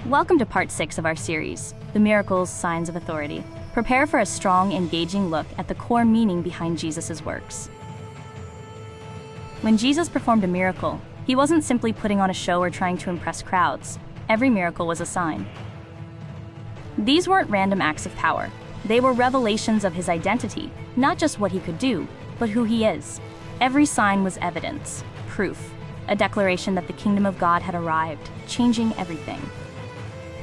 Welcome to part 6 of our series, The Miracles, Signs of Authority. Prepare for a strong, engaging look at the core meaning behind Jesus' works. When Jesus performed a miracle, he wasn't simply putting on a show or trying to impress crowds. Every miracle was a sign. These weren't random acts of power. They were revelations of his identity, not just what he could do, but who he is. Every sign was evidence, proof, a declaration that the kingdom of God had arrived, changing everything.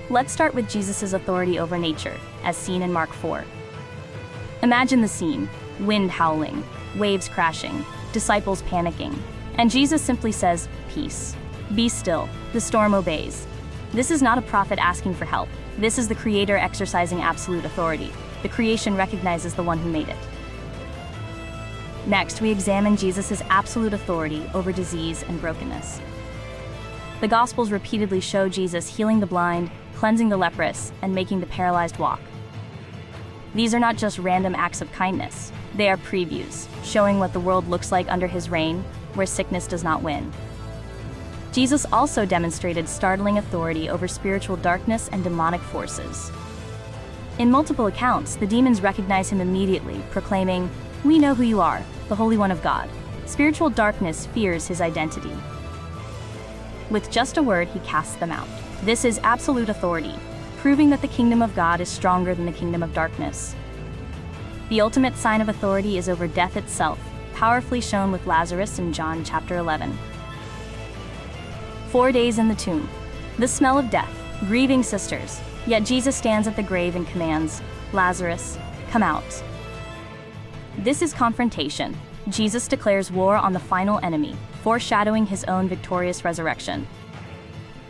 Let's start with Jesus' authority over nature, as seen in Mark 4. Imagine the scene: wind howling, waves crashing, disciples panicking, and Jesus simply says, "Peace. Be still." The storm obeys. This is not a prophet asking for help. This is the Creator exercising absolute authority. The creation recognizes the one who made it. Next, we examine Jesus' absolute authority over disease and brokenness. The Gospels repeatedly show Jesus healing the blind, cleansing the leprous, and making the paralyzed walk. These are not just random acts of kindness. They are previews, showing what the world looks like under his reign, where sickness does not win. Jesus also demonstrated startling authority over spiritual darkness and demonic forces. In multiple accounts, the demons recognize him immediately, proclaiming, "We know who you are, the Holy One of God." Spiritual darkness fears his identity. With just a word, he casts them out. This is absolute authority, proving that the kingdom of God is stronger than the kingdom of darkness. The ultimate sign of authority is over death itself, powerfully shown with Lazarus in John chapter 11. 4 days in the tomb. The smell of death, grieving sisters. Yet Jesus stands at the grave and commands, "Lazarus, come out." This is confrontation. Jesus declares war on the final enemy, foreshadowing his own victorious resurrection.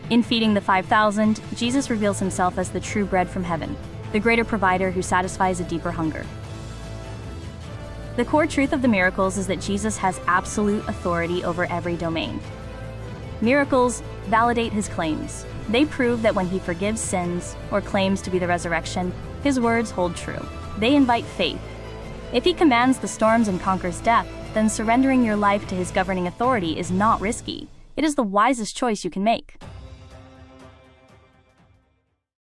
In feeding the 5,000, Jesus reveals himself as the true bread from heaven, the greater provider who satisfies a deeper hunger. The core truth of the miracles is that Jesus has absolute authority over every domain. Miracles validate his claims. They prove that when he forgives sins or claims to be the resurrection, his words hold true. They invite faith. If he commands the storms and conquers death, then surrendering your life to his governing authority is not risky. It is the wisest choice you can make.